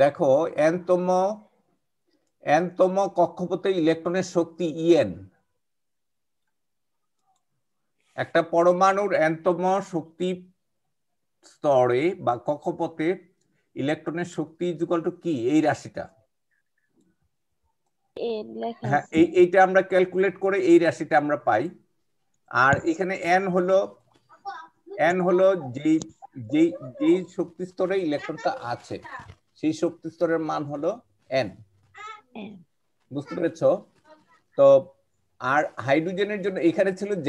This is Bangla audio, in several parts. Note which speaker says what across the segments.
Speaker 1: দেখো n-তম কক্ষপথে ইলেকট্রনের শক্তি En। একটা পরমাণুর n-তম শক্তি স্তরে বা কক্ষপথে ইলেকট্রনের শক্তি ইকুয়াল টু কি? এই রাশিটা। হ্যাঁ, এইটা আমরা ক্যালকুলেট করে এই রাশিটা আমরা পাই। আর এখানে n হলো যেই শক্তি স্তরে ইলেকট্রনটা আছে সেই শক্তি স্তরের মান হলো n। বুঝতে পেরেছো? তো আর হাইড্রোজেনের জন্য এখানে ছিল z²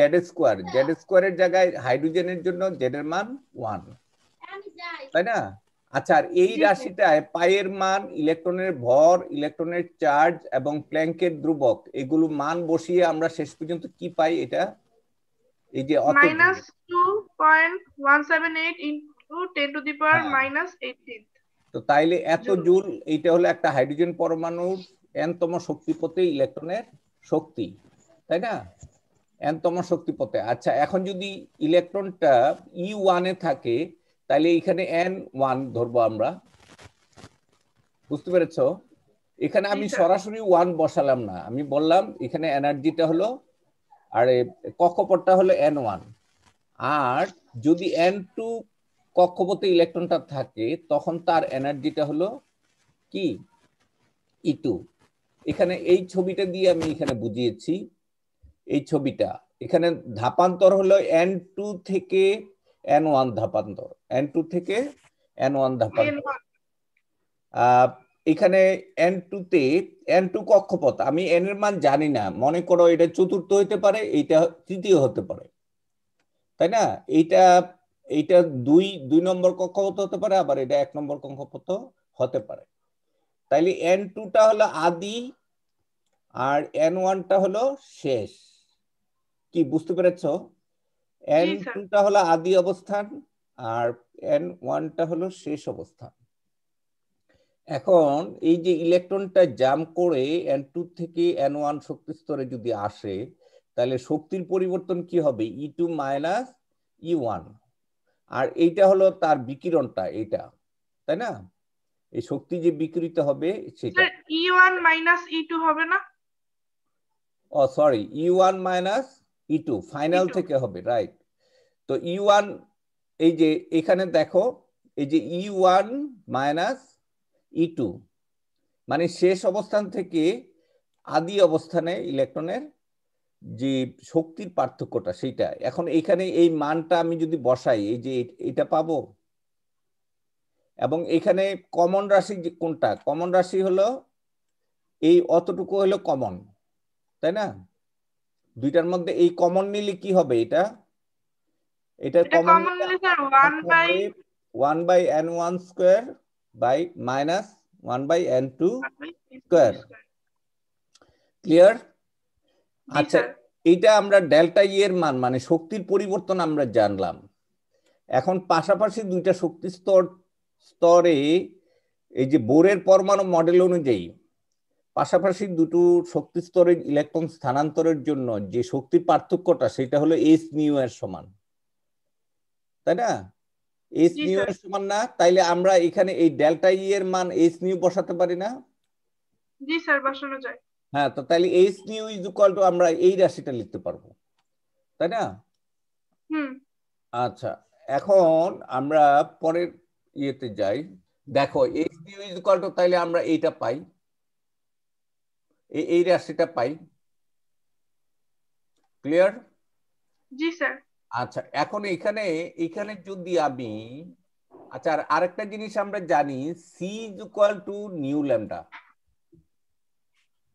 Speaker 1: এর জায়গায় হাইড্রোজেনের জন্য z এর মান 1, তাই না? আচ্ছা, আর এই রাশিটায় পাইয়ের মান, ইলেকট্রনের ভর, ইলেকট্রনের চার্জ এবং প্ল্যাঙ্কের ধ্রুবক, এগুলো মান বসিয়ে আমরা শেষ পর্যন্ত কি পাই? এটা এই যে
Speaker 2: -2.178 into 10⁻⁻18।
Speaker 1: তো তাইলে এত জুল, এইটা হলো একটা হাইড্রোজেন পরমাণুর n-তম শক্তিপথে ইলেকট্রনের শক্তি, তাই না? n-তম শক্তিপথে। আচ্ছা, এখন যদি ইলেকট্রনটা E1 এ থাকে তাহলে এখানে n1 ধরবো আমরা। বুঝতে পেরেছো? এখানে আমি সরাসরি 1 বসালাম না, আমি বললাম এখানে এনার্জিটা হলো, আর কক্ষপথটা হলো n1। আর যদি n2 কক্ষপথে ইলেকট্রনটা থাকে তখন তার এনার্জিটা হলো কি? E2। এখানে এই ছবিটা দিয়ে আমি এখানে বুঝিয়েছি। এই ছবিটা এখানে ধাপান্তর হলো n2 থেকে n1 ধাপান্তর, n2 থেকে n1 ধাপান্তর। এখানে n2 কক্ষপথ, আমি n এর মান জানি না, মনে করো এটা চতুর্থ হতে পারে, এইটা তৃতীয় হতে পারে, তাই না? এইটা দুই নম্বর কক্ষপথ হতে পারে, আবার এটা 1 নম্বর কক্ষপথ হতে পারে। তাইলে n2টা হলো আদি আর n1টা হলো শেষ। কি বুঝতে পেরেছো? n2টা হলো আদি অবস্থান আর n1টা হলো শেষ অবস্থান। এখন এই যে ইলেকট্রনটা জাম্প করে n2 থেকে n1 শক্তি স্তরে যদি আসে তাহলে শক্তির পরিবর্তন কি হবে? E2 minus E1। আর এইটা হলো তার বিকিরণটা, এটা, তাই না? এই শক্তি যে বিকিরিত হবে সেটা
Speaker 2: E1 মাইনাস E2 হবে না?
Speaker 1: ও sorry, E1 minus E2 final থেকে হবে, রাইট। তো E1, এই যে এখানে দেখো, এই যে E1 মাইনাস E2 মানে শেষ অবস্থান থেকে আদি অবস্থানে ইলেকট্রনের যে শক্তির পার্থক্যটা সেইটা। এখন এখানে এই মানটা আমি যদি বসাই, এই যে এটা পাবো, এবং এখানে কমন রাশি কোনটা? কমন রাশি হলো এই অতটুকু হলো কমন, তাই না? দুইটার মধ্যে এই কমন নিলে কি হবে? এটা কমন নিলে 1/n1 square by minus 1/n2 square. Clear? আচ্ছা, এটা আমরা ডেল্টা ই এর মান মানে শক্তির পরিবর্তন আমরা জানলাম। এখন পাশাপাশি দুইটা শক্তি স্তরে এই যে বোরের পরমাণু মডেল অনুযায়ী পাশাপাশি দুটো শক্তি স্তরের ইলেকট্রন স্থানান্তরের জন্য যে শক্তির পার্থক্যটা সেটা হলো h নিউ এর সমান, তাই না? h নিউ এর সমান না? তাইলে আমরা এখানে এই ডেল্টা ই এর মান h নিউ বসাতে পারি না?
Speaker 2: জি স্যার, বসানো যায়।
Speaker 1: হ্যাঁ, তো তাইলে h new is equal to আমরা এই রাশিটা লিখতে পারবো, তাই না? আচ্ছা, এখন আমরা পরের ইয়েতে যাই। দেখো h new is equal two, তাইলে আমরা এইটা পাই, এই রাশিটা পাই। ক্লিয়ার?
Speaker 2: জি স্যার।
Speaker 1: আচ্ছা, এখন এখানে যদি আমি, আচ্ছা, আর আরেকটা জিনিস আমরা জানি, C is equal to nu lambda.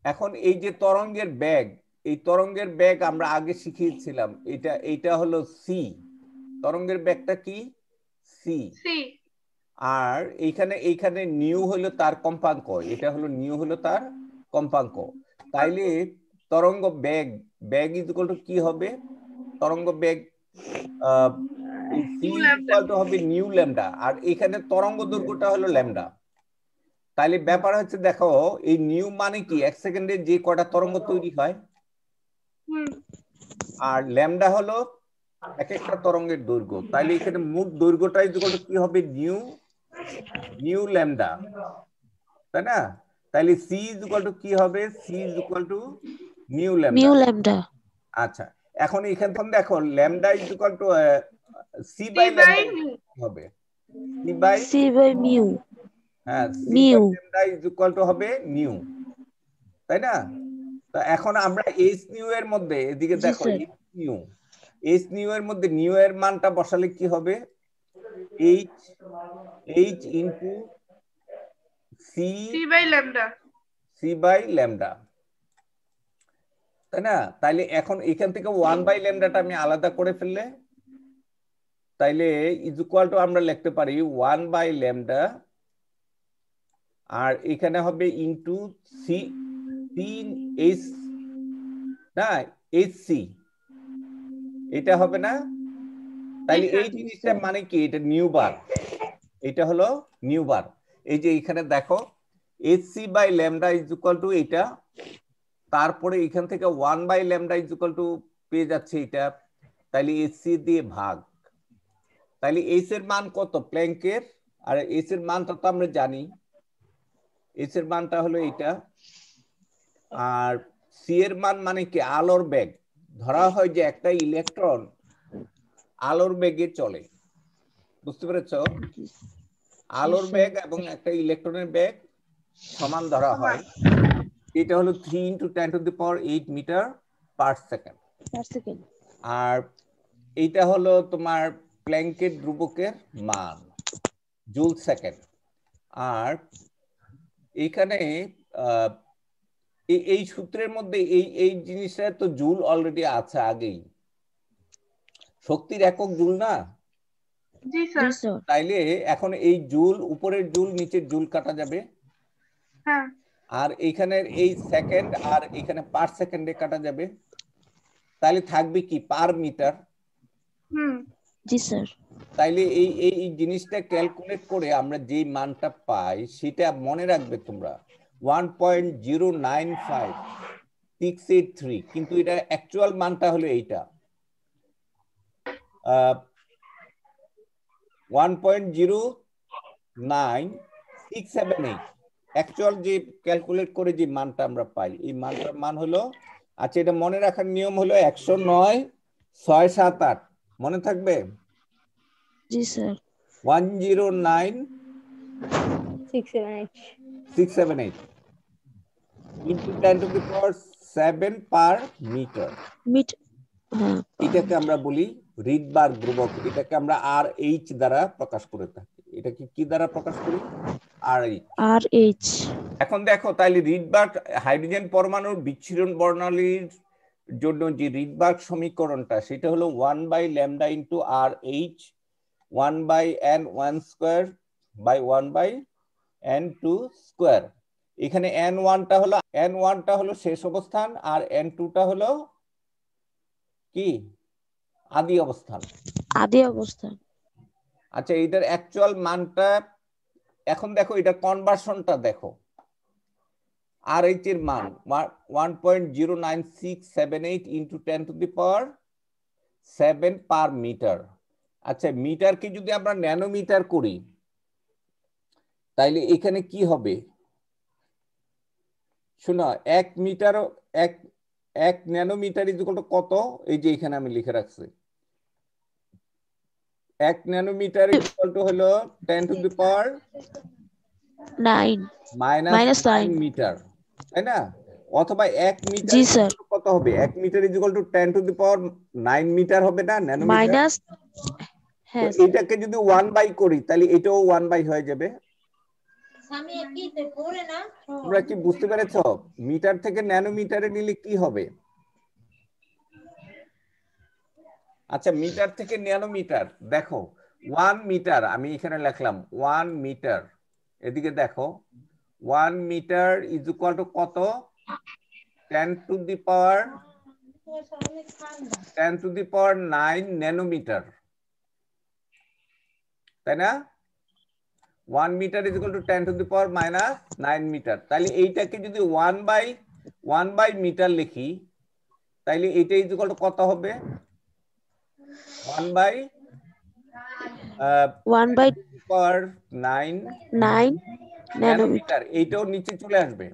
Speaker 1: এখন এই যে তরঙ্গের বেগ, এই তরঙ্গের বেগ আমরা আগে শিখিয়েছিলাম, এইটা হলো সি। তরঙ্গের বেগটা কি? সি। আর এইখানে নিউ হলো তার কম্পাঙ্ক, এটা হলো নিউ হলো তার কম্পাঙ্ক। তাইলে তরঙ্গ বেগ ইজ ইকুয়াল টু কি হবে? তরঙ্গ বেগ সি ইজ ইকুয়াল টু হবে নিউ ল্যামডা, আর এখানে তরঙ্গ দৈর্ঘ্যটা হলো ল্যামডা। তাইলে ব্যাপার হচ্ছে, দেখো এই নিউ মানে কি? 1 সেকেন্ডে যে কয়টা তরঙ্গ তৈরি হয়, আর ল্যামডা হলো এক একটা তরঙ্গের দৈর্ঘ্য। তাইলে এখানে মোট দৈর্ঘ্যটা ইজ ইকুয়াল টু কি হবে? New lambda. তাই না? তাহলে c ইজ ইকুয়াল টু কি হবে? c is equal to mu lambda.
Speaker 3: Mu lambda.
Speaker 1: আচ্ছা, এখন এখান থেকে দেখো lambda is equal to c
Speaker 2: C
Speaker 1: by
Speaker 2: by
Speaker 1: lambda
Speaker 2: mu.
Speaker 1: হবে c by,
Speaker 3: C by mu.
Speaker 1: হ্যাঁ c by
Speaker 3: mu.
Speaker 1: Lambda is equal to হবে মিউ, তাই না? তো এখন আমরা এইচ নিউ এর মধ্যে এদিকে
Speaker 3: জি
Speaker 1: দেখো
Speaker 3: স্যার।
Speaker 1: এইচ নিউ এর মধ্যে নিউ এর মানটা বসালে কি হবে? H into C
Speaker 2: C by lambda.
Speaker 1: By lambda, তাই না? তাইলে এখন এখান থেকে 1 বাই ল্যামডাটা আমি আলাদা করে ফেললে, তাইলে ইজ ইকুয়াল টু আমরা লিখতে পারি 1 বাই ল্যামডা, আর এখানে হবে ইনটু সি এইচ, না এইচ সি, এটা হবে না? তাইলে এই জিনিসটা মানে কি? এটা নিউ বার, এটা হলো নিউ বার। এই যে এখানে দেখো hc by lambda is equal to এটা, তারপরে এখান থেকে 1 by lambda is equal to পেয়ে যাচ্ছে এটা, তাইলে hc দিয়ে ভাগ। তাইলে h এর মান কত প্ল্যাঙ্কের? আর h এর মানটা তো আমরা জানি, h এর মানটা হলো এটা, আর c এর মান মানে কি? আলোর বেগ। ধরা হয় যে একটা ইলেকট্রন আলোর বেগে চলে, বুঝতে পেরেছো? আলোর বেগ এবং একটা ইলেকট্রনের বেগ সমান ধরা হয়, এটা হলো 3 × 10⁸ মিটার পার সেকেন্ড। আর এইটা হলো তোমার প্ল্যাঙ্কের ধ্রুবকের মান, জুল সেকেন্ড। আর এখানে এই সূত্রের মধ্যে এই জিনিসটা তো জুল অলরেডি আছে আগেই, শক্তির একক জুল না?
Speaker 2: জি স্যার।
Speaker 1: তাইলে এখন এই জুল, উপরের জুল নিচের জুল কাটা যাবে,
Speaker 2: হ্যাঁ।
Speaker 1: আর এখানের এই সেকেন্ড আর এখানে পার সেকেন্ডে কাটা যাবে, তাহলে থাকবে কি? Per metre.
Speaker 3: জি স্যার।
Speaker 1: তাইলে এই জিনিসটা ক্যালকুলেট করে আমরা যে মানটা পাই সেটা মনে রাখবে তোমরা, 1.095683, কিন্তু এটা অ্যাকচুয়াল মানটা হলো এইটা 1.09678। অ্যাকচুয়াল যে ক্যালকুলেট করে যে মানটা আমরা পাই, এই মানটার মান হলো, আচ্ছা এটা মনে রাখার নিয়ম হলো 109,678, মনে থাকবে?
Speaker 3: জি স্যার।
Speaker 1: 109,678 into 10⁷ per metre. এটাকে আমরা বলি রিডবার্গ ধ্রুবক, এটাকে আমরা আর এইচ দ্বারা প্রকাশ করে থাকি। এটাকে কি দ্বারা প্রকাশ করি? আর এইচ। এখন দেখো, তাইলে রিডবার্গ হাইড্রোজেন পরমাণুর বিচ্ছুরণ বর্ণালীর জন্য যে রিডবার্গ সমীকরণটা, সেটা হলো 1 by lambda into R H 1 by n1 square by 1 by n2 square. এখানে n1টা হলো শেষ অবস্থান, আর n2টা হলো কি? আদি অবস্থান। আচ্ছা, এটার অ্যাকচুয়াল মানটা এখন দেখো, এটা কনভার্সনটা দেখো। আর এইচ এর মান 1.09678 ইন্টু 10⁷ পার মিটার। আচ্ছা, মিটারকে যদি আমরা ন্যানোমিটার করি তাইলে এখানে কি হবে? শোনো, 1 ন্যানোমিটার ইজ ইকুয়াল টু কত? এই যে এখানে আমি লিখে রাখছি, 1 ন্যানোমিটার ইজ ইকুয়াল টু হলো 10⁻⁹ মিটার, তাই না? অথবা 1 মিটার কত হবে? 1 metre is equal to 10⁹ metre হবে না? ন্যানোমিটার। এটাকে যদি 1 বাই করি তাহলে এটাও 1 বাই হয়ে যাবে। তোমরা কি বুঝতে পেরেছো? মিটার থেকে ন্যানোমিটারে নিলে কি হবে? আচ্ছা, মিটার থেকে ন্যানোমিটার দেখো, 1 মিটার আমি এখানে লিখলাম 1 মিটার, এদিকে দেখো 1 মিটার ইজ ইকুয়াল টু কত? 10⁹ ন্যানোমিটার, তাই না? 1 metre is equal to 10⁻⁹ metre. তাহলে এইটাকে যদি 1 বাই মিটার লিখি তাহলে এটা ইজ ইকুয়াল টু কত হবে? 1 বাই
Speaker 3: 10⁹
Speaker 1: ন্যানোমিটার, এইটাও নিচে চলে আসবে,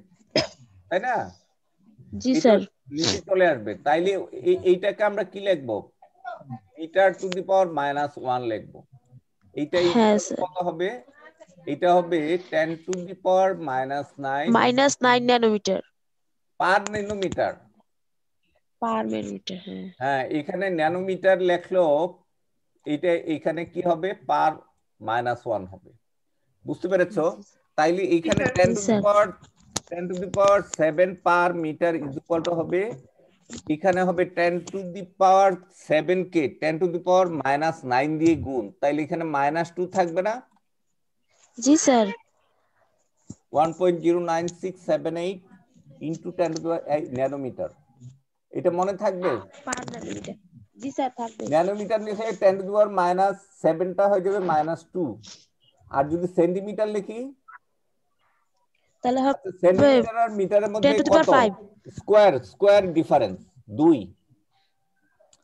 Speaker 1: তাই না?
Speaker 3: জি
Speaker 1: এটা
Speaker 3: স্যার।
Speaker 1: নিচে চলে আসবে, তাইলে এইটাকে আমরা কি লিখবো? মিটার টু দি পাওয়ার -1 লিখবো। এইটা
Speaker 3: হ্যাঁ
Speaker 1: ইকুয়াল
Speaker 3: স্যার।
Speaker 1: কত হবে? এটা হবে 10 to the power -9
Speaker 3: -9 nanometre
Speaker 1: per nanometre.
Speaker 3: Per nanometre. হ্যাঁ
Speaker 1: হ্যাঁ, এখানে ন্যানোমিটার লেখলো, এটা এখানে কি হবে? পার -1 হবে। বুঝতে পেরেছো? তাইলে এখানে
Speaker 2: স্যার।
Speaker 1: 10
Speaker 3: জি
Speaker 1: to the
Speaker 3: sir.
Speaker 1: Power 7 per metre is equal to হবে, এখানে হবে 10 to the power 7 K 10 to the power -9 দিয়ে গুণ, তাইলে এখানে -2 থাকবে না?
Speaker 3: জি sir.
Speaker 1: 1.09678 into 10 to the power nanometre. এটা মনে থাকবে?
Speaker 3: Per nanometre. জি স্যার থাকবে।
Speaker 1: ন্যানোমিটার লিখে 10 টু দি পাওয়ার -7টা হয়ে যাবে -2। আর যদি সেন্টিমিটার লিখি,
Speaker 3: তাহলে হবে
Speaker 1: সেন্টিমিটার আর মিটারের
Speaker 3: 10
Speaker 1: মধ্যে
Speaker 3: টু দি
Speaker 1: কত?
Speaker 3: পাওয়ার 5।
Speaker 1: Square difference 2।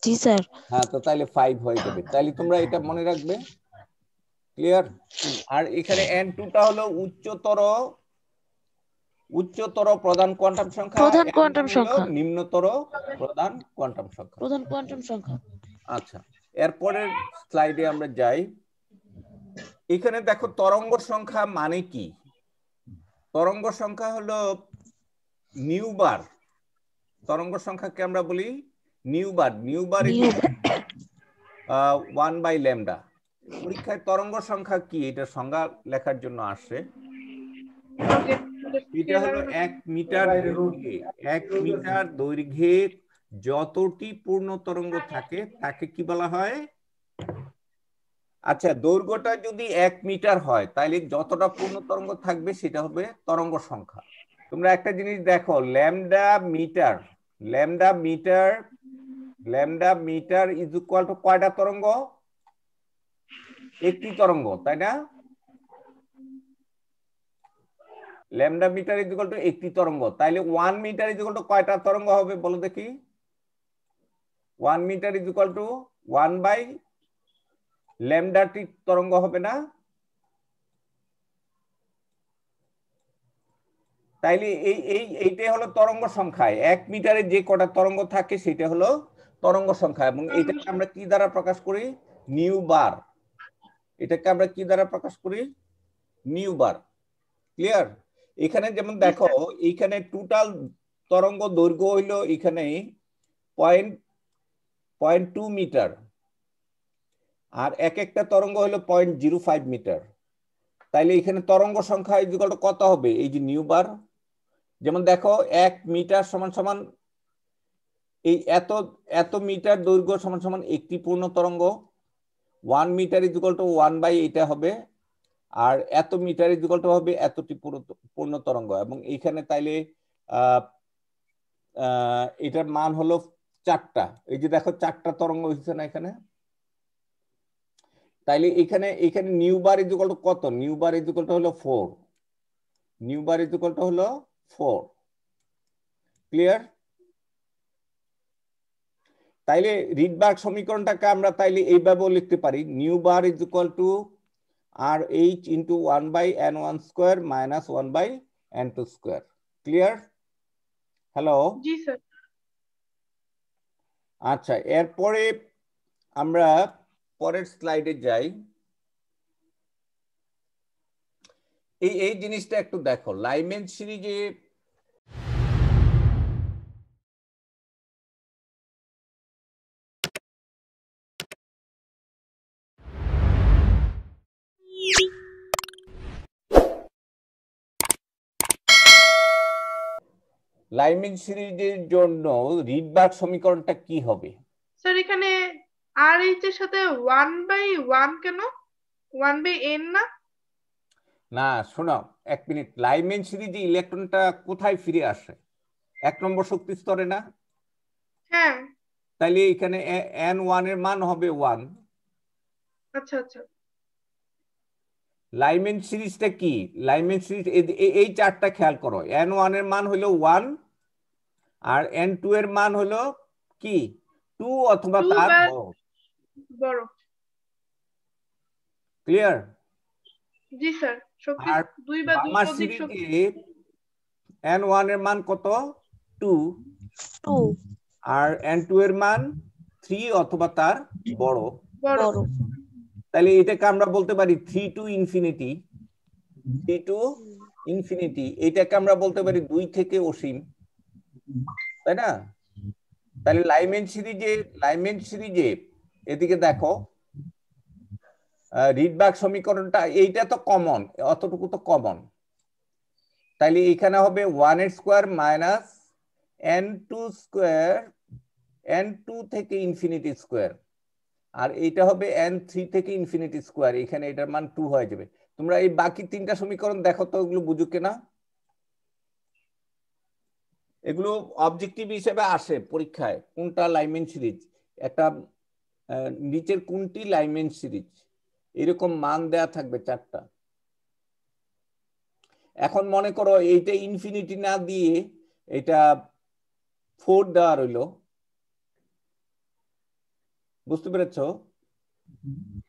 Speaker 3: জি স্যার।
Speaker 1: হ্যাঁ, তো তাইলে 5 হয়ে যাবে। তাইলে তোমরা এটা মনে রাখবে। ক্লিয়ার? আর এখানে n2টা হলো উচ্চতর প্রধান কোয়ান্টাম সংখ্যা,
Speaker 3: প্রধান
Speaker 1: n1
Speaker 3: কোয়ান্টাম
Speaker 1: হলো
Speaker 3: সংখ্যা।
Speaker 1: নিম্নতর প্রধান কোয়ান্টাম সংখ্যা।
Speaker 3: প্রধান কোয়ান্টাম সংখ্যা।
Speaker 1: আচ্ছা, এরপরের স্লাইডে আমরা যাই। এখানে দেখো তরঙ্গ সংখ্যা মানে কি? তরঙ্গ সংখ্যা হলো নিউ বার। তরঙ্গ সংখ্যাকে আমরা বলি nu bar. Nu bar is 1/λ। পরীক্ষায় তরঙ্গ সংখ্যা কি এটা সংজ্ঞা লেখার জন্য আসে। এটা হলো 1 মিটার দৈর্ঘ্যে 1 মিটার দৈর্ঘ্যে যতটি পূর্ণ তরঙ্গ থাকে তাকে কি বলা হয়? আচ্ছা, দৈর্ঘ্যটা যদি 1 মিটার হয় তাহলে যতটা পূর্ণ তরঙ্গ থাকবে সেটা হবে তরঙ্গ সংখ্যা। তোমরা একটা জিনিস দেখো, lambda metre is equal to কয়টা তরঙ্গ? একটি তরঙ্গ, তাই না? Lambda metre is equal to একটি তরঙ্গ। তাইলে 1 মিটার ইজ ইকুয়াল টু কয়টা তরঙ্গ হবে বলো দেখি? 1 মিটার ইজ ইকুয়াল টু 1/λ তরঙ্গ হবে না? তাইলে এইটাই হলো তরঙ্গ সংখ্যা। 1 মিটারে যে কটা তরঙ্গ থাকে সেটা হলো তরঙ্গ সংখ্যা, এবং এটাকে আমরা কি দ্বারা প্রকাশ করি? নিউ বার। এটাকে আমরা কি দ্বারা প্রকাশ করি? নিউ বার। ক্লিয়ার? এখানে যেমন দেখো, এইখানে টোটাল তরঙ্গ দৈর্ঘ্য হইলো এখানে 0.2 মিটার, আর এক একটা তরঙ্গ হলো 0.05 মিটার। তাইলে এখানে তরঙ্গ সংখ্যা ইকুয়াল টু কত হবে? এই যে নিউ বার। যেমন দেখো 1 মিটার সমান সমান এই এত মিটার দৈর্ঘ্য সমান সমান একটি পূর্ণ তরঙ্গ। 1 মিটার ইকুয়াল টু 1 বাই এটা হবে, আর এত মিটার ইকুয়াল টু হবে এতটি পূর্ণ তরঙ্গ। এবং এখানে তাইলে এটার মান হলো 4টা। এই যে দেখো 4টা তরঙ্গ হচ্ছে না এখানে। তাইলে এখানে নিউ বার ইকুয়াল টু কত? নিউ বার ইকুয়াল টু হলো 4। নিউ বার ইকুয়াল টু হলো 4। ক্লিয়ার? তাইলে রিডবার্গ সমীকরণটাকে আমরা তাইলে এইভাবেও লিখতে পারি, nu bar is equal to R H into 1/n1 square minus 1/n2 square. Clear? Hello?
Speaker 2: জি স্যার।
Speaker 1: আচ্ছা, এরপরে আমরা পরের স্লাইডে যাই। এই জিনিসটা একটু দেখো, লাইমেন সিরিজে লাইমেন সিরিজের জন্য রিডবার্গ সমীকরণটা কি হবে?
Speaker 2: স্যার এখানে আর এইচ এর সাথে 1/1 কেন? 1/n না?
Speaker 1: না, শোনো, 1 মিনিট। লাইমেন সিরিজে ইলেকট্রনটা কোথায় ফিরে আসে? 1 নম্বর শক্তি স্তরে না?
Speaker 2: হ্যাঁ।
Speaker 1: তাইলে এখানে n1 এর মান হবে 1।
Speaker 2: আচ্ছা আচ্ছা।
Speaker 1: লাইমেন সিরিজটা কি? লাইমেন সিরিজ এই চারটা খেয়াল করো। n1 এর মান হলো 1, আর n2 এর মান হলো কি? 2 অথবা
Speaker 2: 2
Speaker 1: তার
Speaker 2: বা
Speaker 1: বড়।
Speaker 2: বড়।
Speaker 1: ক্লিয়ার?
Speaker 2: জি স্যার। শক্তি
Speaker 1: আর
Speaker 2: 2 বা 2
Speaker 1: বামার
Speaker 2: অধিক শক্তি
Speaker 1: সিরিজে n1 এর মান কত 2
Speaker 3: 2
Speaker 1: আর n2 এর মান 3 অথবা তার বড়।
Speaker 2: বড়
Speaker 3: বড়
Speaker 1: তাহলে এটাকে আমরা বলতে পারি 3 টু ইনফিনিটি, 3 টু ইনফিনিটি। এটাকে আমরা বলতে পারি 2 থেকে অসীম, তাই না? তাহলে লাইমেন সিরিজে এদিকে দেখো রিডবার্গ সমীকরণটা এইটা তো কমন, অতটুকু তো কমন। তাহলে এখানে হবে 1 এর square minus n2 square, n2 থেকে ইনফিনিটি স্কয়ার, আর এইটা হবে n3 থেকে ইনফিনিটি স্কয়ার। এখানে এটার মান 2 হয়ে যাবে। তোমরা এই বাকি তিনটা সমীকরণ দেখো তো ওগুলো বুঝো কিনা। এগুলো অবজেক্টিভ হিসেবে আসে পরীক্ষায়, কোনটা লাইমেন সিরিজ, একটা নিচের কোনটি লাইমেন সিরিজ, এরকম মান দেয়া থাকবে 4টা। এখন মনে করো এইটা ইনফিনিটি না দিয়ে এটা 4 দেওয়া রইলো, বুঝতে পেরেছো?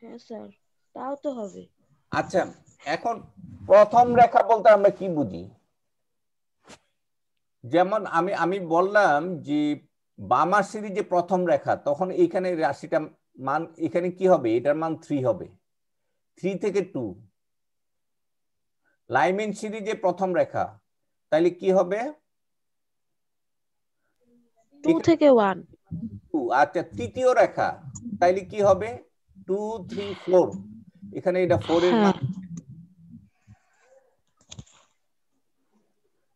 Speaker 3: হ্যাঁ স্যার তাও তো হবে।
Speaker 1: আচ্ছা, এখন প্রথম রেখা বলতে আমরা কি বুঝি? যেমন আমি বললাম যে বামার সিরিজে প্রথম রেখা, তখন এখানে রাশিটা মান এখানে কি হবে, এটার মান 3 হবে, 3 থেকে 2। লাইমেন সিরিজে প্রথম রেখা, তাহলে কি হবে
Speaker 3: 2 থেকে 1
Speaker 1: 2। আচ্ছা, তৃতীয় রেখা, তাইলে কি হবে 2 3 4, এখানে এটা 4 এর মান।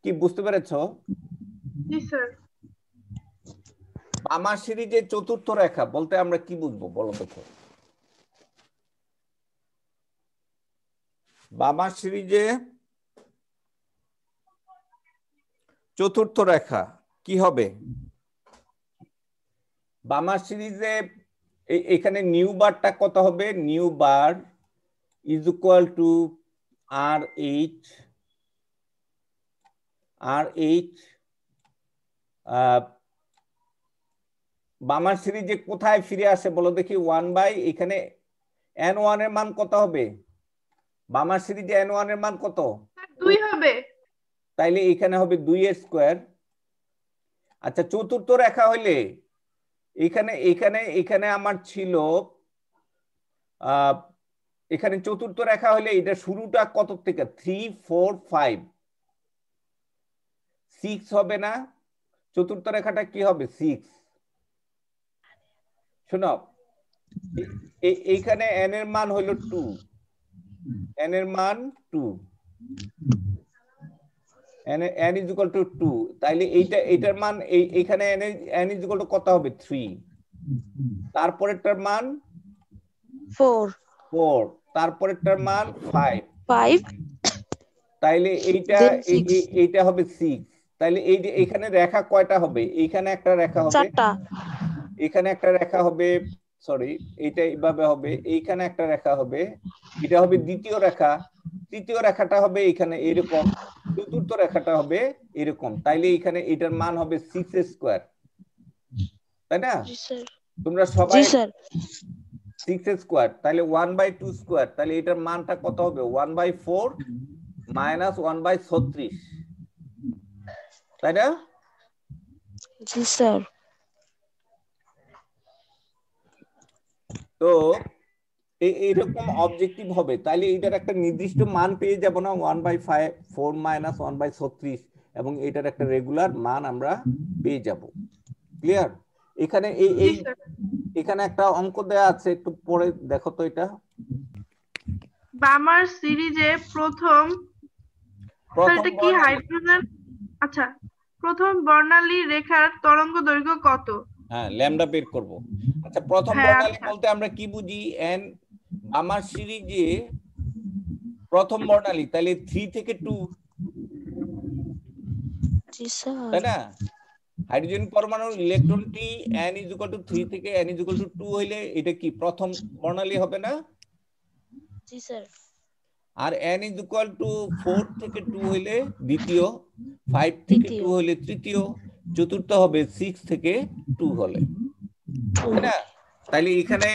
Speaker 1: কি বুঝতে পেরেছো?
Speaker 2: জি স্যার।
Speaker 1: বামার সিরিজে চতুর্থ রেখা বলতে আমরা কি বুঝবো বলো দেখো। বামার সিরিজে চতুর্থ রেখা কি হবে? বামার সিরিজে এখানে নিউ বারটা কত হবে? Nu bar is equal to R H. Balmer সিরিজে কোথায় ফিরে আসে বলো দেখি? 1 বাই এখানে n1 এর মান কত হবে? বামার সিরিজে n1 এর মান কত?
Speaker 2: 2 হবে।
Speaker 1: তাইলে এখানে হবে 2 এর স্কয়ার। আচ্ছা, চতুর্থ রেখা হইলে এখানে এখানে এখানে আমার ছিল এখানে চতুর্থ রেখা হলে এটা শুরুটা কত থেকে? 3 4 5 6 হবে না? চতুর্থ রেখাটা কি হবে? 6। শোনো, এইখানে n এর মান হলো 2, n এর মান 2, n ইজ ইকুয়াল টু 2। তাইলে এইটার মান এইখানে n ইজ ইকুয়াল টু কত হবে? 3। তারপরেরটার মান
Speaker 3: 4
Speaker 1: তারপরেরটার মান
Speaker 3: 5
Speaker 1: তাইলে
Speaker 3: Then 6
Speaker 1: এইটা হবে 6। তাইলে এই যে এখানে রেখা কয়টা হবে? এইখানে একটা রেখা হবে,
Speaker 3: 4টা
Speaker 1: এখানে একটা রেখা হবে, সরি এইটা এইভাবে হবে, এইখানে একটা রেখা হবে, এটা হবে দ্বিতীয় রেখা, তৃতীয় রেখাটা হবে এখানে এরকম, চতুর্থ রেখাটা হবে এরকম। তাইলে এখানে এটার মান হবে 6 এর স্কয়ার, তাই না?
Speaker 3: জি স্যার
Speaker 1: তোমরা
Speaker 3: জি
Speaker 1: সবাই
Speaker 3: স্যার
Speaker 1: 6 এর স্কয়ার, তাহলে 1/2 স্কয়ার, তাহলে এটার মানটা কত হবে? 1/4 মাইনাস 1/36, তাই না?
Speaker 3: জি স্যার
Speaker 1: তো এইরকম অবজেক্টিভ হবে, তাহলে এটার একটা নির্দিষ্ট মান পেয়ে যাব না? 1/4 মাইনাস 1/36, এবং এটার একটা রেগুলার মান আমরা পেয়ে যাব। ক্লিয়ার? এখানে
Speaker 2: জি স্যার।
Speaker 1: এখানে একটা অঙ্ক দেয়া আছে, একটু পরে দেখো তো এটা।
Speaker 2: বামার সিরিজে প্রথম স্যার এটা কি
Speaker 1: বর্ণালী-
Speaker 2: হাইড্রোজেন? আচ্ছা, প্রথম বর্ণালী রেখার তরঙ্গ দৈর্ঘ্য কত?
Speaker 1: হ্যাঁ, ল্যামডা বের করব। আচ্ছা, প্রথম
Speaker 2: হ্যাঁ,
Speaker 1: বর্ণালী
Speaker 2: আচ্ছা।
Speaker 1: বলতে আমরা কি বুঝি? আমার সিরিজে প্রথম বর্ণালী, তাহলে 3 থেকে 2,
Speaker 3: জি স্যার
Speaker 1: তাই না? হাইড্রোজেন পরমাণুর ইলেকট্রনটি n ইজ ইকুয়াল টু 3 থেকে n ইজ ইকুয়াল টু 2 হইলে এটা কি প্রথম বর্ণালী হবে না?
Speaker 3: জি স্যার
Speaker 1: আর n ইজ ইকুয়াল টু 4 থেকে 2 হইলে দ্বিতীয়, 5 থেকে 2 হইলে তৃতীয়, চতুর্থ হবে 6 থেকে 2 হলে, তাই না? তাইলে এখানে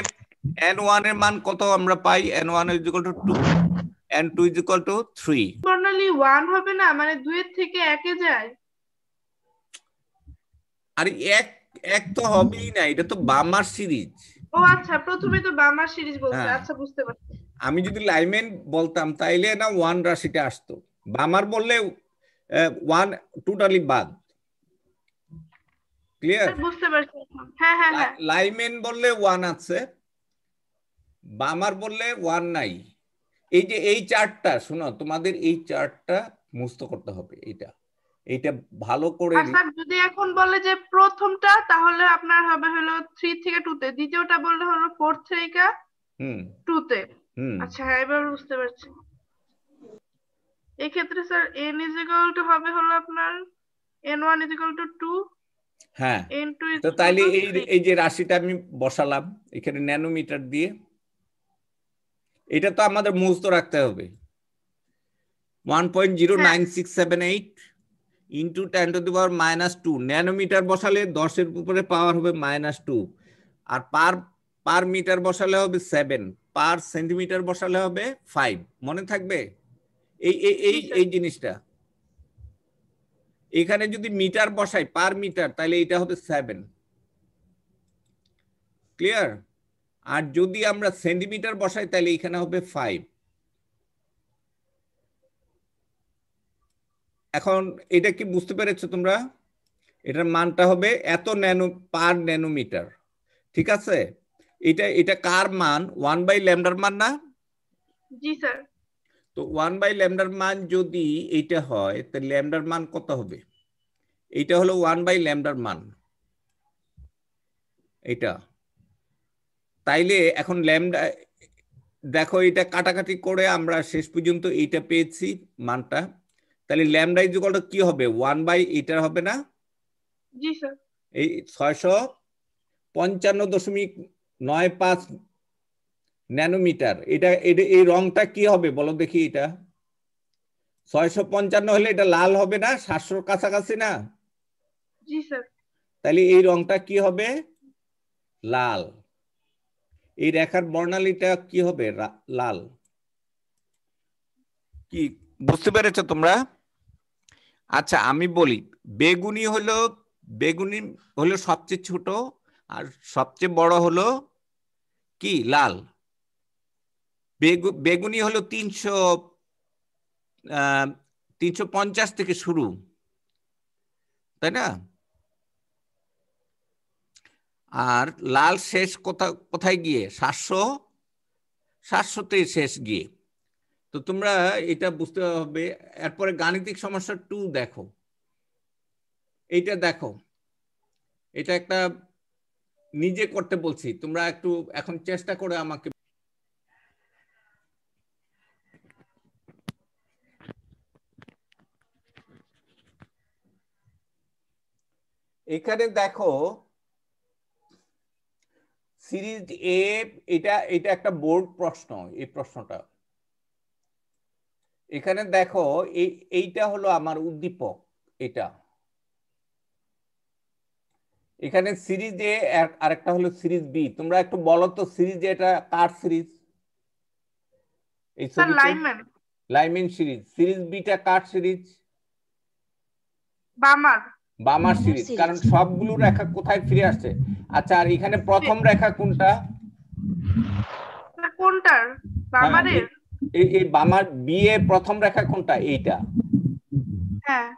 Speaker 1: n1 এর মান কত আমরা পাই? n1 is equal two 2, n2 = 3।
Speaker 2: বর্ণালী 1 হবে না, মানে 2 এর থেকে 1 এ যায়।
Speaker 1: আরে এক তো হবেই না, এটা তো বামার সিরিজ।
Speaker 2: ও আচ্ছা, প্রথমে তো বামার সিরিজ বলছে।
Speaker 1: হ্যাঁ।
Speaker 2: আচ্ছা, বুঝতে পারছি।
Speaker 1: আমি যদি লাইমেন বলতাম তাইলে না 1 রাশিটা আসতো, বামার বললে 1 টোটালি বাদ। ক্লিয়ার?
Speaker 2: বুঝতে পারছি। হ্যাঁ হ্যাঁ হ্যাঁ।
Speaker 1: লাইমেন বললে 1 আছে, বামার বললে 1 নাই। এই যে এই চার্টটা শোনো, তোমাদের এই চার্টটা মুস্ত করতে হবে। এইটা ভালো করে।
Speaker 2: আর স্যার যদি এখন বলে যে প্রথমটা, তাহলে আপনার হবে হলো 3 থেকে 2 তে, দ্বিতীয়টা বললে হলো 4 থেকে 2 তে। আচ্ছা হ্যাঁ, এবার বুঝতে পারছি। এই ক্ষেত্রে স্যার n = হবে হলো আপনার n1 = 2,
Speaker 1: হ্যাঁ,
Speaker 2: n2
Speaker 1: তো তাইলে
Speaker 2: = 3।
Speaker 1: এই যে রাশিটা আমি বসালাম এখানে ন্যানোমিটার দিয়ে, এটা তো আমাদের মুখস্থ রাখতে হবে। 1.09678 ইন্টু 10⁻²। ন্যানোমিটার বসালে 10 এর উপরে পাওয়ার হবে -2, আর পার মিটার বসালে হবে 7, পার সেন্টিমিটার বসালে হবে 5। মনে থাকবে এই জিনিসটা। এখানে যদি মিটার বসাই পার মিটার, তাহলে এটা হবে 7। ক্লিয়ার? আর যদি আমরা সেন্টিমিটার বসাই তাহলে এখানে হবে 5। এখন এটা কি বুঝতে পেরেছো তোমরা? এটার মানটা হবে এত পার ন্যানোমিটার। ঠিক আছে? এটা কার মান? 1/λ মান না?
Speaker 2: জি স্যার।
Speaker 1: তো 1/λ মান যদি এইটা হয়, তাহলে ল্যামডার মান কত হবে? এইটা হলো 1/λ মান, এটা। তাইলে এখন ল্যামডা, দেখো এটা কাটাকাটি করে আমরা শেষ পর্যন্ত এইটা পেয়েছি মানটা। তাহলে ল্যামডা = কি হবে? 1/এটা হবে না?
Speaker 2: জি স্যার।
Speaker 1: এই 655.95 ন্যানোমিটার। এটা এই রংটা কি হবে বলো দেখি? এটা 655 হলে এটা লাল হবে না? 700 কাছাকাছি না?
Speaker 2: জি স্যার।
Speaker 1: তাহলে এই রংটা কি হবে? লাল। এই রেখার বর্ণালীটা কি হবে? লাল। কি বুঝতে পেরেছো তোমরা? আচ্ছা আমি বলি, বেগুনি হলো সবচেয়ে ছোট, আর সবচেয়ে বড় হলো কি? লাল। বেগুনি হলো 350 থেকে শুরু, তাই না? আর লাল শেষ কোথায় গিয়ে? 700তে শেষ গিয়ে। তো তোমরা এটা বুঝতে হবে। এরপরে গাণিতিক সমস্যা 2 দেখো। এইটা দেখো, এটা একটা নিজে করতে বলছি, তোমরা একটু এখন চেষ্টা করে আমাকে। এখানে দেখো সিরিজ এ, এটা একটা বোর্ড প্রশ্ন। এই প্রশ্নটা এখানে দেখো, এইটা হলো আমার উদ্দীপক। এটা এখানে সিরিজ এ, আরেকটা হলো সিরিজ বি। তোমরা একটু বলো তো সিরিজ এটা কার সিরিজ? এই ছবিতে লাইমেন সিরিজ। সিরিজ বিটা কার সিরিজ? বামার সিরিজ, কারণ সবগুলো রেখা কোথায় ফিরে আসছে। আচ্ছা, আর এখানে প্রথম রেখা কোনটা?
Speaker 2: বামারের।
Speaker 1: এই বামার বি এ প্রথম রেখা কোনটা? এইটা।
Speaker 2: হ্যাঁ।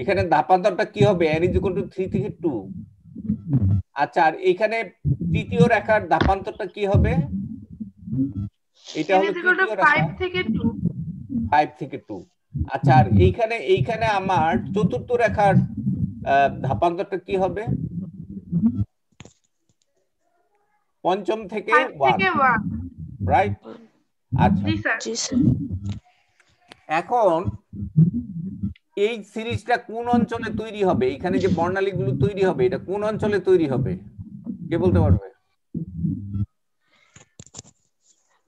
Speaker 1: এখানে ধাপান্তরটা কি হবে? n = 3 থেকে 2। আচ্ছা, আর এখানে তৃতীয় রেখার ধাপান্তরটা কি হবে? এটা হলো তৃতীয় রেখা,
Speaker 2: 5 থেকে 2।
Speaker 1: 5 থেকে 2। আচ্ছা, আর এইখানে আমার চতুর্থ রেখার ধাপান্তরটা কি হবে? পঞ্চম থেকে 1, রাইট? আচ্ছা, এখন এই সিরিজটা কোন অঞ্চলে তৈরি হবে? এখানে যে বর্ণালীগুলো তৈরি হবে, এটা কোন অঞ্চলে তৈরি হবে? কে বলতে পারবে?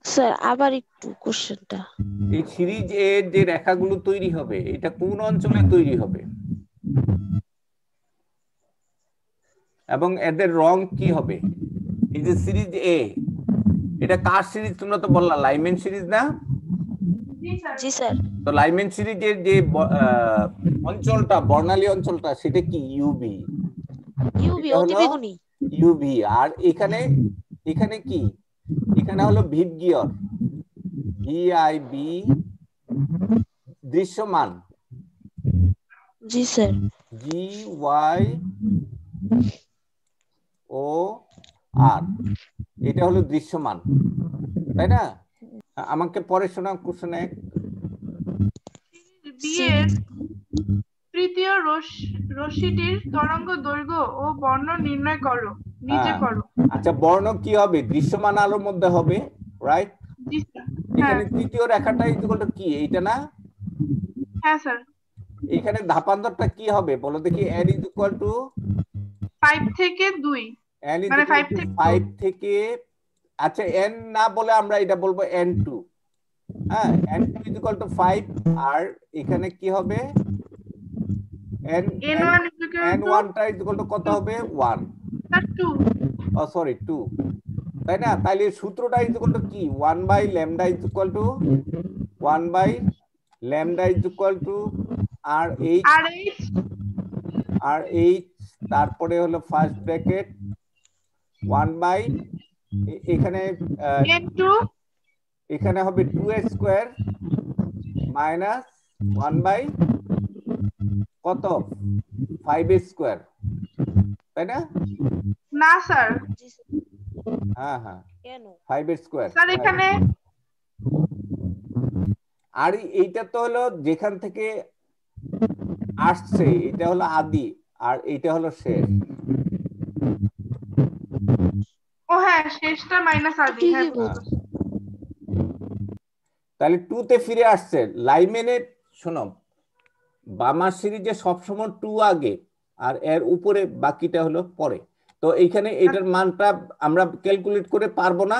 Speaker 3: স্যার আবার একটু কোশ্চেনটা।
Speaker 1: এই সিরিজ এর যে রেখাগুলো তৈরি হবে, এটা কোন অঞ্চলে তৈরি হবে এবং এদের রং কি হবে? এই যে সিরিজ এ, এটা কার সিরিজ? তোমরা তো বললা লাইমেন সিরিজ না?
Speaker 2: জি
Speaker 3: জি স্যার।
Speaker 1: তো লাইমেন সিরিজের যে অঞ্চলটা, বর্ণালী অঞ্চলটা, সেটা কি? ইউভি।
Speaker 3: ইউভি অতিবেগুনি।
Speaker 1: ইউভি। আর এখানে এখানে কি? এখানে হলো ভিবগিয়র, ভিআইবি, দৃশ্যমান,
Speaker 3: জি স্যার।
Speaker 1: জি ওয়াই ও আর, এটা হলো দৃশ্যমান, তাই না? আমাকে পরে শোনা কোশ্চেন এক।
Speaker 2: বিয়ের তৃতীয় রশ্মিটির তরঙ্গ দৈর্ঘ্য ও বর্ণ নির্ণয় করো, নিচে করো।
Speaker 1: আচ্ছা, বর্ণ কি হবে? দৃশ্যমান আলোর মধ্যে হবে, রাইট?
Speaker 2: জি স্যার।
Speaker 1: এখানে তৃতীয় রেখাটা ইকুয়াল টু কি? এইটা না?
Speaker 2: হ্যাঁ স্যার।
Speaker 1: এখানে ধাপান্তরটা কি হবে বলো দেখি? n ইজ ইকুয়াল টু
Speaker 2: 5 থেকে 2,
Speaker 1: n ইজ
Speaker 2: মানে
Speaker 1: ইকুয়াল
Speaker 2: 5
Speaker 1: টু
Speaker 2: থেকে
Speaker 1: 5 থেকে, আচ্ছা n না বলে আমরা এটা বলবো n2। হ্যাঁ, n2 ইজ ইকুয়াল টু 5। আর এখানে কি হবে? n1 টা ইজ ইকুয়াল টু কত হবে? 1।
Speaker 2: স্যার 2।
Speaker 1: ও সরি 2, তাই না? তাইলে সূত্রটা ইজ ইকুয়াল টু কি? 1 by lambda is equal to 1 by lambda is equal to R H, তারপরে হলো ফার্স্ট ব্র্যাকেট 1 বাই, এখানে এখানে হবে 2a স্কয়ার মাইনাস 1 বাই কত? 5a স্কয়ার, তাই না?
Speaker 2: না স্যার।
Speaker 1: হ্যাঁ হ্যাঁ,
Speaker 3: কেন?
Speaker 1: 5a স্কয়ার
Speaker 2: স্যার এখানে।
Speaker 1: আর এইটা তো হলো যেখান থেকে আসছে, এটা হলো আদি আর এইটা হলো শেষ।
Speaker 2: ও হ্যাঁ, শেষটা মাইনাস আদি। হ্যাঁ,
Speaker 1: তাহলে 2 তে ফিরে আসছে। লাইমেনের শোনো, বামার সিরিজে সবসময় 2 আগে আর এর উপরে বাকিটা হলো পরে। তো এইখানে এটার মানটা আমরা ক্যালকুলেট করে পারবো না?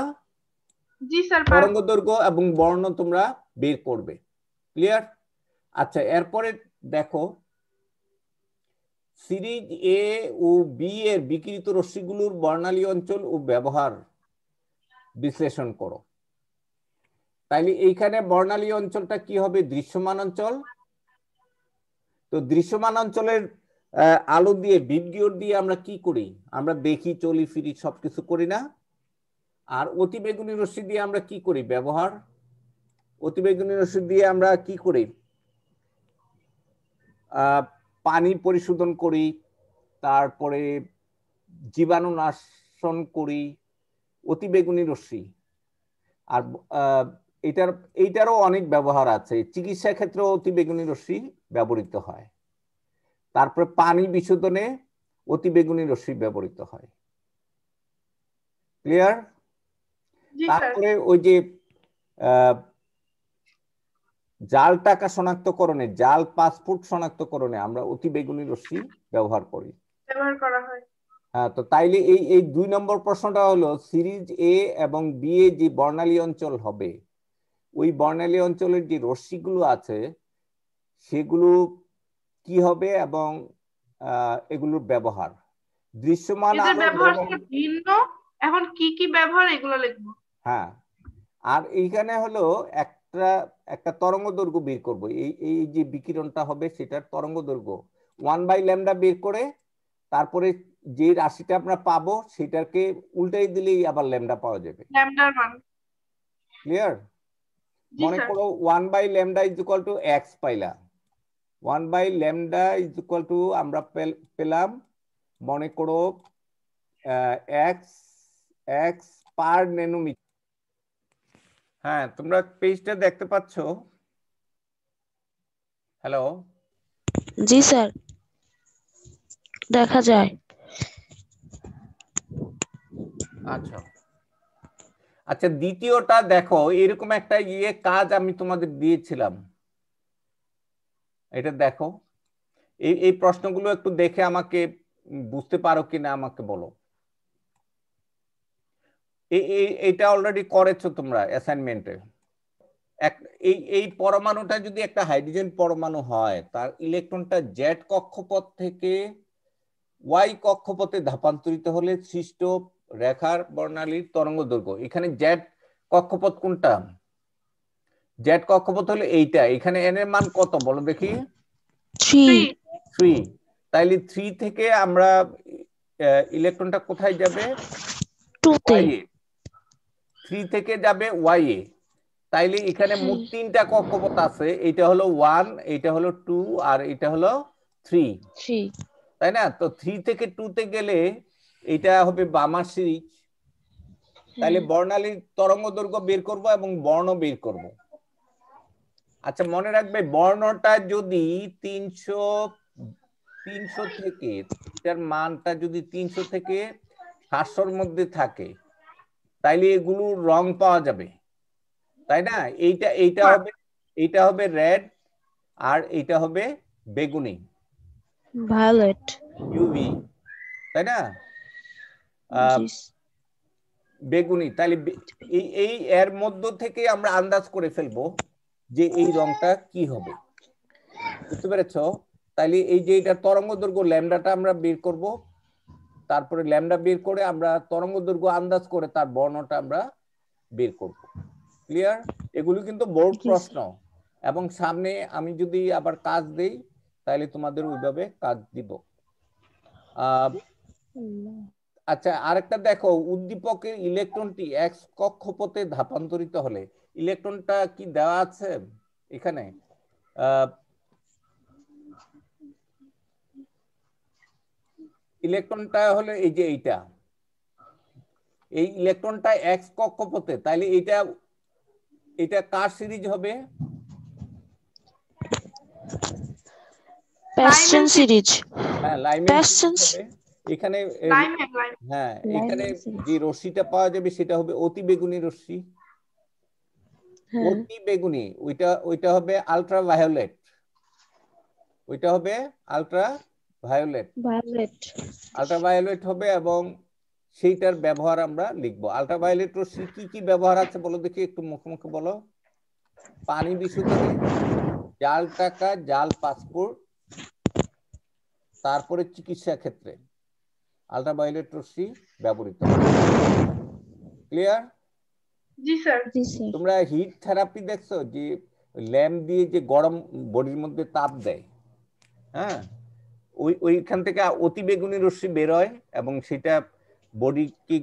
Speaker 2: জি স্যার।
Speaker 1: তরঙ্গ দৈর্ঘ্য এবং বর্ণ তোমরা বের করবে। ক্লিয়ার? আচ্ছা, এরপরে দেখো সিরিজ এ ও বি এর বিকিরিত রশ্মিগুলোর বর্ণালী অঞ্চল ও ব্যবহার বিশ্লেষণ করো। তাইলে এইখানে বর্ণালী অঞ্চলটা কি হবে? দৃশ্যমান অঞ্চল। তো দৃশ্যমান অঞ্চলের আলো দিয়ে, ভিবগিয়র দিয়ে আমরা কি করি? আমরা দেখি, চলি ফিরি, সবকিছু করি না? আর অতিবেগুনি রশ্মি দিয়ে আমরা কি করি? ব্যবহার। অতিবেগুনি রশ্মি দিয়ে আমরা কি করি? পানি পরিশোধন করি, তারপরে জীবাণু নাশন করি, অতিবেগুনি রশ্মি। আর এইটারও অনেক ব্যবহার আছে। চিকিৎসা ক্ষেত্রে অতিবেগুনি রশ্মি ব্যবহৃত হয়। তারপরে পানি বিশোধনে অতিবেগুনি রশ্মি ব্যবহৃত হয়। ক্লিয়ার? তারপরে ওই যে জাল টাকা শনাক্তকরণে, জাল পাসপোর্ট শনাক্তকরণে আমরা অতিবেগুনি রশ্মি ব্যবহার করি,
Speaker 2: ব্যবহার করা হয়।
Speaker 1: হ্যাঁ। তো তাইলে এই 2 নম্বর প্রশ্নটা হলো সিরিজ এ এবং বি এ যে বর্ণালী অঞ্চল হবে, ওই বর্ণালী অঞ্চলের যে রশ্মিগুলো আছে সেগুলো কি হবে এবং এগুলোর ব্যবহার। দৃশ্যমান আলো
Speaker 2: ভিন্ন, এখন কি কি ব্যবহার এগুলো লিখবো।
Speaker 1: হ্যাঁ, আর এইখানে হলো একটা তরঙ্গ দৈর্ঘ্য বের করব। এই যে বিকিরণটা হবে সেটার তরঙ্গ দৈর্ঘ্য 1 বাই ল্যামডা বের করে, তারপরে যে রাশিটা আমরা পাবো সেটাকে উল্টাই দিলেই আবার ল্যামডা পাওয়া যাবে,
Speaker 2: ল্যামডার মান।
Speaker 1: ক্লিয়ার? মনে করো 1 by lambda is equal to X পাইলা। 1 by lambda is equal to আমরা পেলাম, মনে করো এক্স এক্স পার ন্যানোমিটার। হ্যাঁ, তোমরা পেজটা দেখতে পাচ্ছ? হ্যালো?
Speaker 3: জি স্যার, দেখা যায়।
Speaker 1: আচ্ছা আচ্ছা, দ্বিতীয়টা দেখো, এরকম একটা কাজ আমি তোমাদের দিয়েছিলাম, এটা দেখো। এই প্রশ্নগুলো একটু দেখে আমাকে বুঝতে পারো কিনা আমাকে বলো। এইটা অলরেডি করেছো তোমরা অ্যাসাইনমেন্টে। এই পরমাণুটা যদি একটা হাইড্রোজেন পরমাণু হয়, তার ইলেকট্রনটা জেড কক্ষপথ থেকে ওয়াই কক্ষপথে ধাপান্তরিত হলে সৃষ্ট রেখার বর্ণালীর তরঙ্গ দৈর্ঘ্য। এখানে জেড কক্ষপথ কোনটা? জেড কক্ষপথ হলো এইটা, এখানে এন এর মান কত বলো দেখি?
Speaker 2: 3।
Speaker 1: তাইলে 3 থেকে আমরা ইলেকট্রনটা কোথায় যাবে?
Speaker 3: 2 তে।
Speaker 1: 3 থেকে যাবে ওয়াই এ। তাইলে এখানে মোট 3টা কক্ষপথ আছে, এটা হলো 1, এটা হলো 2 আর এটা হলো 3, তাই না? তো 3 থেকে 2 তে গেলে এটা হবে বামার সিরিজ। তাহলে বর্ণালীর তরঙ্গ দৈর্ঘ্য বের করব এবং বর্ণ বের করব। আচ্ছা মনে রাখবে বর্ণটা যদি 300 থেকে, এটার মানটা যদি 300 থেকে 700-র মধ্যে থাকে তাইলে এগুলোর রং পাওয়া যাবে, তাই না? এইটা হবে রেড আর এইটা হবে বেগুনি,
Speaker 3: ভায়োলেট,
Speaker 1: ইউভি, তাই না? বেগুনি। তাহলে এই এর মধ্য থেকে আমরা আন্দাজ করে ফেলবো যে এই রংটা কি হবে, বুঝতে পেরেছো? তাইলে এই যে এটা তরঙ্গ দৈর্ঘ্য ল্যামডাটা আমরা বের করব, তারপরে ল্যামডা বের করে আমরা তরঙ্গ দৈর্ঘ্য আন্দাজ করে তার বর্ণটা আমরা বের করব। ক্লিয়ার? এগুলো কিন্তু বোর্ড প্রশ্ন, এবং সামনে আমি যদি আবার কাজ দেই তাহলে তোমাদের ওইভাবে কাজ দিব। আচ্ছা আরেকটা দেখো, উদ্দীপকের ইলেকট্রনটি এক্স কক্ষপথে ধাপান্তরিত হলে ইলেকট্রনটা কি দেওয়া আছে এখানে? ইলেকট্রনটা হলো এই যে এইটা, এই ইলেকট্রনটা এক্স কক্ষপথে, তাইলে এটা কার সিরিজ হবে?
Speaker 3: প্যাসচেন সিরিজ।
Speaker 1: হ্যাঁ লাইমেন সিরিজ হবে। এখানে হ্যাঁ এখানে যে রশ্মিটা পাওয়া যাবে সেটা হবে অতি বেগুনি রশ্মি। অতি বেগুনি ওইটা হবে আলট্রা ভায়োলেট, ওইটা হবে আলট্রা ভায়োলেট, আলট্রা ভায়োলেট হবে। এবং সেইটার ব্যবহার আমরা লিখবো। আলট্রা ভায়োলেট রশ্মি কি কি ব্যবহার আছে বলো দেখি, একটু মুখে মুখে বলো। পানি বিশুদ্ধনে, জাল টাকা, জাল পাসপোর্ট, তারপরে চিকিৎসা ক্ষেত্রে আলট্রাভায়োলেট রশ্মি ব্যবহৃত হয়। ক্লিয়ার?
Speaker 2: জি স্যার।
Speaker 1: তোমরা হিট থেরাপি দেখছো, যে ল্যাম্প দিয়ে যে গরম বডির মধ্যে তাপ দেয়, হ্যাঁ ওইখান থেকে অতি বেগুনি রশ্মি বের হয় এবং সেটা বডিতে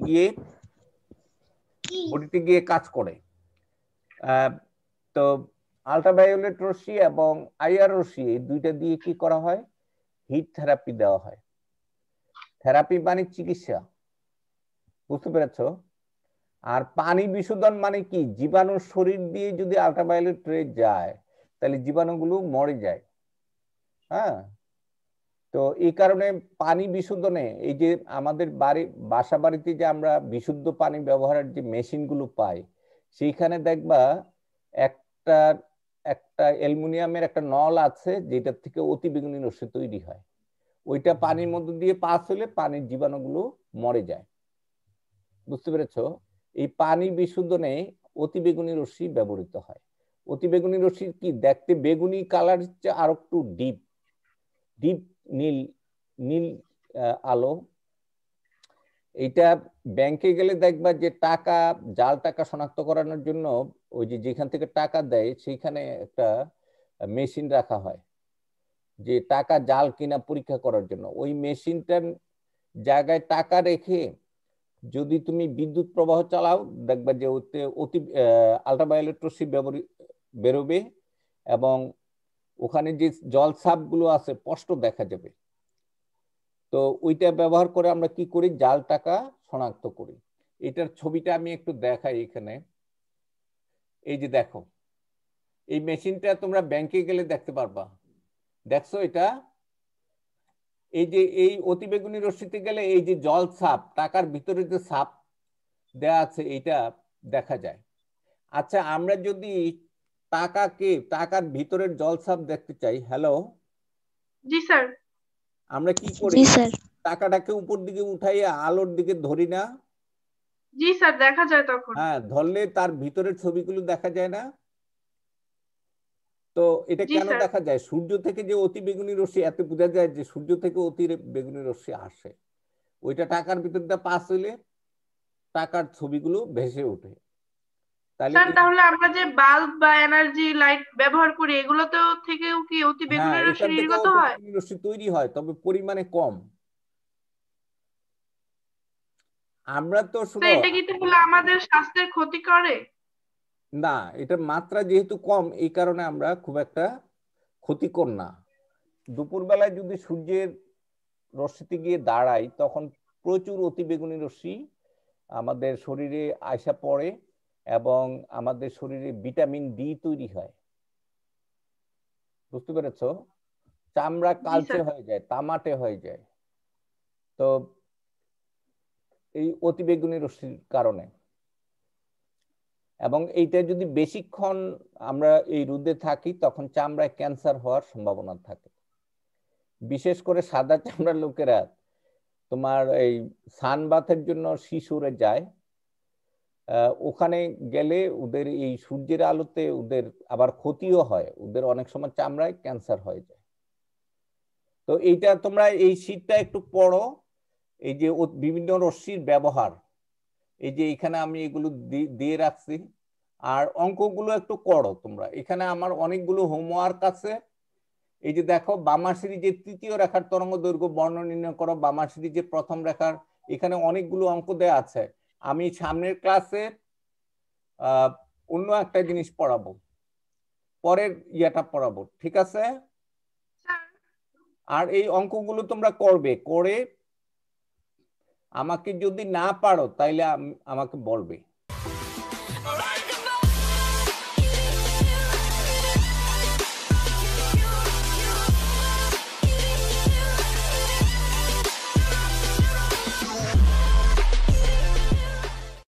Speaker 1: গিয়ে কাজ করে। তো আলট্রাভায়োলেট রশ্মি এবং আইআর রশ্মি এই দুইটা দিয়ে কি করা হয়? হিট থেরাপি দেওয়া হয়। থেরাপি মানে চিকিৎসা, বুঝতে পেরেছো? আর পানি বিশোধন মানে কি? জীবাণু শরীর দিয়ে যদি আলট্রাভায়োলেট রে যায় তাহলে জীবাণুগুলো মরে যায়। হ্যাঁ, তো এই কারণে পানি বিশুদ্ধনে এই যে আমাদের বাসা বাড়িতে যে আমরা বিশুদ্ধ পানি ব্যবহারের যে মেশিনগুলো পাই, সেইখানে দেখবা একটা একটা অ্যালুমিনিয়ামের একটা নল আছে যেটা থেকে অতি বেগুনি রশ্মি তৈরি হয়। ওইটা পানির মধ্যে দিয়ে পাস হলে পানির জীবাণুগুলো মরে যায়, বুঝতে পেরেছো? এই পানি বিশুদ্ধনে অতি বেগুনি রশ্মি ব্যবহৃত হয়। অতি বেগুনি রশ্মি কি দেখতে বেগুনি কালার হচ্ছে আর একটু ডিপ ডিপ নীল নীল আলো। এটা ব্যাংকে গেলে দেখবা যে টাকা জাল টাকা শনাক্ত করানোর জন্য ওই যে যেখান থেকে টাকা দেয় সেইখানে একটা মেশিন রাখা হয় যে টাকা জাল কিনা পরীক্ষা করার জন্য। ওই মেশিনটার জায়গায় টাকা রেখে যদি তুমি বিদ্যুৎ প্রবাহ চালাও দেখবা যে ওতে অতি আলট্রাভায়োলেট রশ্মি বেরোবে এবং ওখানে যে জল ছাপগুলো আছে স্পষ্ট দেখা যাবে। তো ওইটা ব্যবহার করে আমরা কি করি? জাল টাকা শনাক্ত করি। এটার ছবিটা আমি একটু দেখাই এখানে। এই যে দেখো, এই মেশিনটা তোমরা ব্যাংকে গেলে দেখতে পারবা। দেখছো এটা? এই যে এই অতিবেগুনি রশ্মিতে গেলে এই যে জল ছাপ, টাকার ভিতরে যে ছাপ দেয়া আছে এটা দেখা যায়। আচ্ছা আমরা যদি টাকার ভিতরের জল ছাপ দেখতে চাই, হ্যালো,
Speaker 2: জি স্যার,
Speaker 1: আমরা কি করি? টাকাটাকে উপর দিকে উঠাইয়া আলোর দিকে ধরি না?
Speaker 2: জি স্যার, দেখা যায় তখন।
Speaker 1: হ্যাঁ, ধরলে তার ভিতরের ছবিগুলো দেখা যায় না? তো এটা কেন দেখা যায়? সূর্য থেকে যে অতি বেগুনি রশ্মি, এত বোঝা যায় যে সূর্য থেকে অতি বেগুনি রশ্মি আসে, ওইটা টাকার ভিতর দিয়ে পাস হইলে টাকার ছবিগুলো ভেসে ওঠে। তাহলে
Speaker 2: স্যার তাহলে আমরা যে বাল্ব বা এনার্জি লাইট ব্যবহার করি এগুলোতেও থেকেও কি অতি বেগুনি রশ্মি
Speaker 1: এখান থেকে
Speaker 2: নির্গত হয়?
Speaker 1: অতিবেগুনি রশ্মি তৈরি হয়, তবে পরিমাণে কম। আমরা তো শুনো,
Speaker 2: এটা কি তাহলে আমাদের স্বাস্থ্যের ক্ষতি করে?
Speaker 1: না, এটার মাত্রা যেহেতু কম এই কারণে আমরা খুব একটা ক্ষতিকর না। দুপুরবেলায় যদি সূর্যের রশ্মিতে গিয়ে দাঁড়াই তখন প্রচুর অতিবেগুনি রশ্মি আমাদের শরীরে আয়সা পড়ে এবং আমাদের শরীরে ভিটামিন ডি তৈরি হয়। বুঝতে পেরেছো? চামড়া কালচে হয়ে যায়, তামাটে হয়ে যায়, তো এই অতিবেগুনি রশ্মির কারণে। এবং এইটা যদি বেশিক্ষণ আমরা এই রোদে থাকি তখন চামড়ায় ক্যান্সার হওয়ার সম্ভাবনা থাকে। বিশেষ করে সাদা চামড়ার লোকেরা তোমার এই সানবাথের জন্য শিশুরে যায়, ওখানে গেলে ওদের এই সূর্যের আলোতে ওদের আবার ক্ষতিও হয়, ওদের অনেক সময় চামড়ায় ক্যান্সার হয়ে যায়। তো এইটা তোমরা এই শীটটা একটু পড়ো, এই যে বিভিন্ন রশ্মির ব্যবহার, এই যে এখানে আমি এগুলো দিয়ে রাখছি, আর অঙ্কগুলো একটু করো তোমরা। এখানে আমার অনেকগুলো হোমওয়ার্ক আছে। এই যে দেখো, বামা সিরিজের তৃতীয় রেখার তরঙ্গ দৈর্ঘ্য বর্ণ নির্ণয় করো, বামা সিরিজের প্রথম রেখার, এখানে অনেকগুলো অঙ্ক দেয়া আছে। আমি সামনের ক্লাসে অন্য একটা জিনিস পড়াবো, পরের ইয়েটা পড়াবো, ঠিক আছে? আর এই অঙ্কগুলো তোমরা করবে, করে আমাকে যদি না পারো তাইলে আমাকে বলবে।